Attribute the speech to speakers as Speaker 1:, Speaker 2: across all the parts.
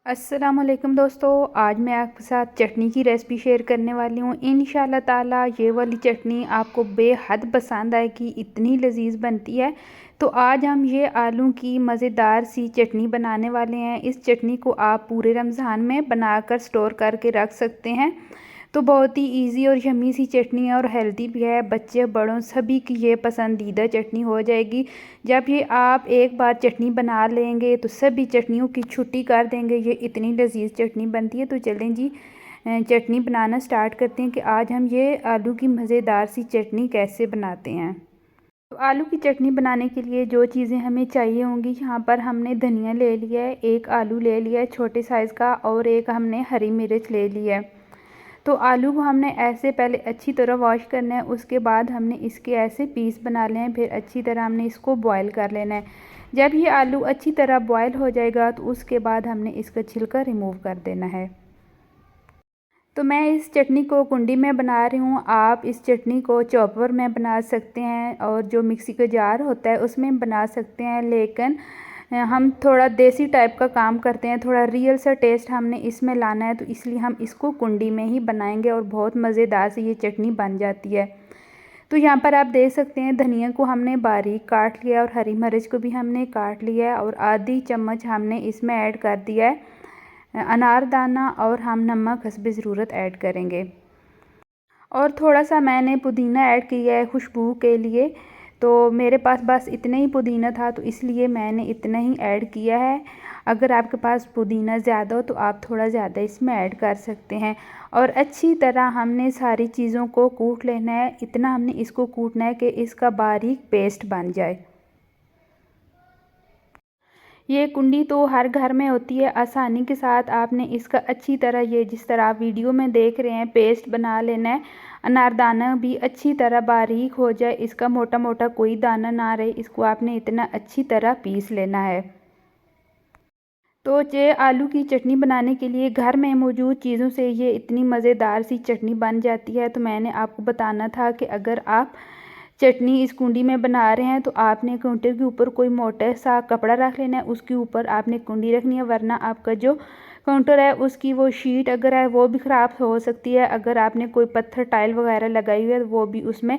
Speaker 1: अस्सलामुअलैकुम दोस्तों, आज मैं आपके साथ चटनी की रेसिपी शेयर करने वाली हूँ। इंशाल्लाह ताला ये वाली चटनी आपको बेहद पसंद आएगी, इतनी लजीज बनती है। तो आज हम ये आलू की मज़ेदार सी चटनी बनाने वाले हैं। इस चटनी को आप पूरे रमज़ान में बनाकर स्टोर करके रख सकते हैं। तो बहुत ही इजी और यम्मी सी चटनी है और हेल्दी भी है। बच्चे बड़ों सभी की ये पसंदीदा चटनी हो जाएगी। जब ये आप एक बार चटनी बना लेंगे तो सभी चटनियों की छुट्टी कर देंगे। ये इतनी लजीज चटनी बनती है। तो चलें जी, चटनी बनाना स्टार्ट करते हैं कि आज हम ये आलू की मज़ेदार सी चटनी कैसे बनाते हैं। तो आलू की चटनी बनाने के लिए जो चीज़ें हमें चाहिए होंगी, यहाँ पर हमने धनिया ले लिया है, एक आलू ले लिया है छोटे साइज़ का, और एक हमने हरी मिर्च ले ली है। तो आलू को हमने ऐसे पहले अच्छी तरह वॉश करना है, उसके बाद हमने इसके ऐसे पीस बना लें हैं। फिर अच्छी तरह हमने इसको बॉईल कर लेना है। जब ये आलू अच्छी तरह बॉईल हो जाएगा तो उसके बाद हमने इसका छिलका रिमूव कर देना है। तो मैं इस चटनी को कुंडी में बना रही हूँ। आप इस चटनी को चॉपर में बना सकते हैं और जो मिक्सी का जार होता है उसमें बना सकते हैं, लेकिन हम थोड़ा देसी टाइप का काम करते हैं, थोड़ा रियल सा टेस्ट हमने इसमें लाना है, तो इसलिए हम इसको कुंडी में ही बनाएंगे और बहुत मज़ेदार से ये चटनी बन जाती है। तो यहाँ पर आप देख सकते हैं धनिया को हमने बारीक काट लिया और हरी मिर्च को भी हमने काट लिया है, और आधी चम्मच हमने इसमें ऐड कर दिया है अनारदाना, और हम नमक हस्बे ज़रूरत ऐड करेंगे। और थोड़ा सा मैंने पुदीना ऐड किया है खुशबू के लिए। तो मेरे पास बस इतना ही पुदीना था, तो इसलिए मैंने इतना ही ऐड किया है। अगर आपके पास पुदीना ज़्यादा हो तो आप थोड़ा ज़्यादा इसमें ऐड कर सकते हैं। और अच्छी तरह हमने सारी चीज़ों को कूट लेना है। इतना हमने इसको कूटना है कि इसका बारीक पेस्ट बन जाए। ये कुंडी तो हर घर में होती है। आसानी के साथ आपने इसका अच्छी तरह, ये जिस तरह आप वीडियो में देख रहे हैं, पेस्ट बना लेना है। अनारदाना भी अच्छी तरह बारीक हो जाए, इसका मोटा मोटा कोई दाना ना रहे, इसको आपने इतना अच्छी तरह पीस लेना है। तो ये आलू की चटनी बनाने के लिए घर में मौजूद चीज़ों से ये इतनी मज़ेदार सी चटनी बन जाती है। तो मैंने आपको बताना था कि अगर आप चटनी इस कुंडी में बना रहे हैं तो आपने काउंटर के ऊपर कोई मोटा सा कपड़ा रख लेना है, उसके ऊपर आपने कुंडी रखनी है, वरना आपका जो काउंटर है उसकी वो शीट अगर है वो भी ख़राब हो सकती है। अगर आपने कोई पत्थर टाइल वगैरह लगाई हुई है तो वो भी उसमें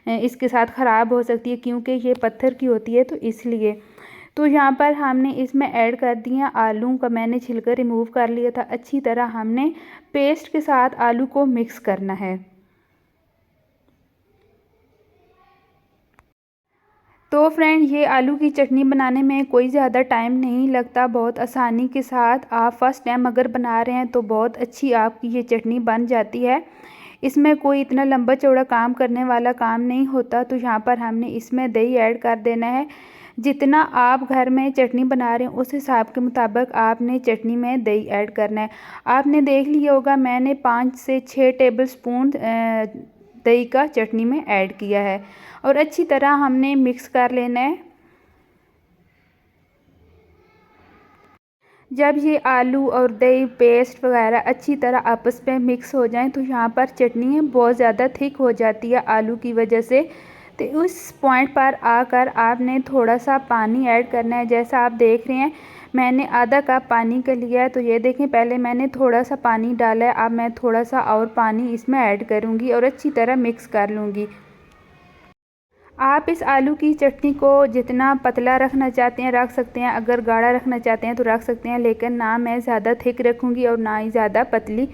Speaker 1: इसके साथ ख़राब हो सकती है, क्योंकि ये पत्थर की होती है, तो इसलिए। तो यहाँ पर हमने इसमें ऐड कर दिया आलू का, मैंने छिलका रिमूव कर लिया था। अच्छी तरह हमने पेस्ट के साथ आलू को मिक्स करना है। तो फ्रेंड, ये आलू की चटनी बनाने में कोई ज़्यादा टाइम नहीं लगता, बहुत आसानी के साथ आप फर्स्ट टाइम अगर बना रहे हैं तो बहुत अच्छी आपकी ये चटनी बन जाती है। इसमें कोई इतना लंबा चौड़ा काम करने वाला काम नहीं होता। तो यहाँ पर हमने इसमें दही ऐड कर देना है। जितना आप घर में चटनी बना रहे हैं उस हिसाब के मुताबिक आपने चटनी में दही ऐड करना है। आपने देख लिया होगा मैंने 5 से 6 टेबल स्पून दही का चटनी में ऐड किया है, और अच्छी तरह हमने मिक्स कर लेना है। जब ये आलू और दही पेस्ट वगैरह अच्छी तरह आपस में मिक्स हो जाएं तो यहाँ पर चटनी बहुत ज़्यादा थिक हो जाती है आलू की वजह से। तो उस पॉइंट पर आकर आपने थोड़ा सा पानी ऐड करना है। जैसा आप देख रहे हैं मैंने आधा कप पानी का लिया है। तो ये देखें, पहले मैंने थोड़ा सा पानी डाला है, अब मैं थोड़ा सा और पानी इसमें ऐड करूँगी और अच्छी तरह मिक्स कर लूँगी। आप इस आलू की चटनी को जितना पतला रखना चाहते हैं रख सकते हैं, अगर गाढ़ा रखना चाहते हैं तो रख सकते हैं, लेकिन ना मैं ज़्यादा थिक रखूँगी और ना ही ज़्यादा पतली।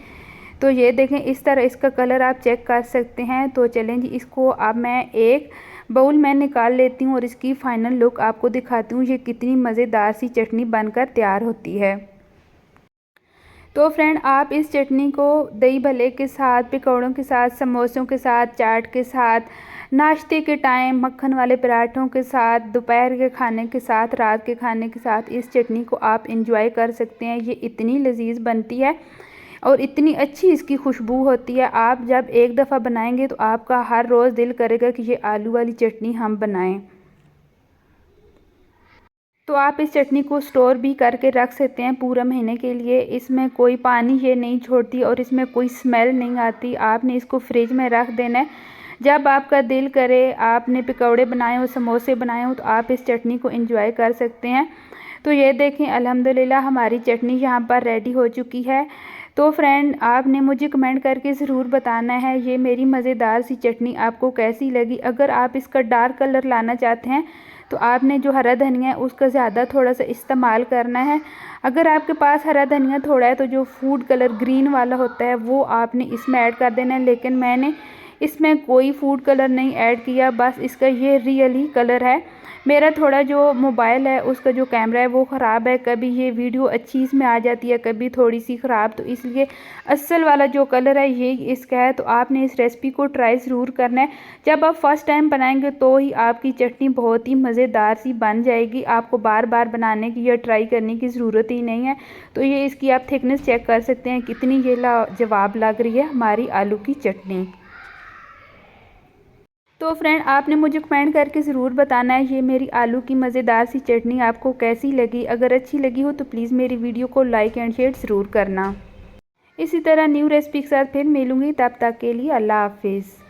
Speaker 1: तो ये देखें, इस तरह इसका कलर आप चेक कर सकते हैं। तो चलें जी, इसको अब मैं एक बाउल में निकाल लेती हूँ और इसकी फ़ाइनल लुक आपको दिखाती हूँ ये कितनी मज़ेदार सी चटनी बनकर तैयार होती है। तो फ्रेंड, आप इस चटनी को दही भल्ले के साथ, पकौड़ों के साथ, समोसों के साथ, चाट के साथ, नाश्ते के टाइम मक्खन वाले पराठों के साथ, दोपहर के खाने के साथ, रात के खाने के साथ इस चटनी को आप इंजॉय कर सकते हैं। ये इतनी लजीज बनती है और इतनी अच्छी इसकी खुशबू होती है। आप जब एक दफ़ा बनाएंगे तो आपका हर रोज़ दिल करेगा कि ये आलू वाली चटनी हम बनाएं। तो आप इस चटनी को स्टोर भी करके रख सकते हैं पूरा महीने के लिए। इसमें कोई पानी ये नहीं छोड़ती और इसमें कोई स्मेल नहीं आती। आपने इसको फ्रिज में रख देना है। जब आपका दिल करे, आपने पकौड़े बनाए हो, समोसे बनाए हो, तो आप इस चटनी को एंजॉय कर सकते हैं। तो ये देखें अल्हम्दुलिल्लाह हमारी चटनी यहाँ पर रेडी हो चुकी है। तो फ्रेंड आपने मुझे कमेंट करके ज़रूर बताना है ये मेरी मज़ेदार सी चटनी आपको कैसी लगी। अगर आप इसका डार्क कलर लाना चाहते हैं तो आपने जो हरा धनिया है उसका ज़्यादा थोड़ा सा इस्तेमाल करना है। अगर आपके पास हरा धनिया थोड़ा है तो जो फूड कलर ग्रीन वाला होता है वो आपने इसमें ऐड कर देना है, लेकिन मैंने इसमें कोई फूड कलर नहीं ऐड किया, बस इसका ये रियल ही कलर है। मेरा थोड़ा जो मोबाइल है उसका जो कैमरा है वो ख़राब है, कभी ये वीडियो अच्छी इसमें आ जाती है कभी थोड़ी सी ख़राब, तो इसलिए असल वाला जो कलर है ये इसका है। तो आपने इस रेसिपी को ट्राई ज़रूर करना है। जब आप फर्स्ट टाइम बनाएंगे तो ही आपकी चटनी बहुत ही मज़ेदार सी बन जाएगी, आपको बार बार बनाने की या ट्राई करने की ज़रूरत ही नहीं है। तो ये इसकी आप थिकनेस चेक कर सकते हैं कितनी ये लाजवाब लग रही है हमारी आलू की चटनी। तो फ्रेंड आपने मुझे कमेंट करके ज़रूर बताना है ये मेरी आलू की मज़ेदार सी चटनी आपको कैसी लगी। अगर अच्छी लगी हो तो प्लीज़ मेरी वीडियो को लाइक एंड शेयर ज़रूर करना। इसी तरह न्यू रेसिपी के साथ फिर मिलूँगी, तब तक के लिए अल्लाह हाफिज़।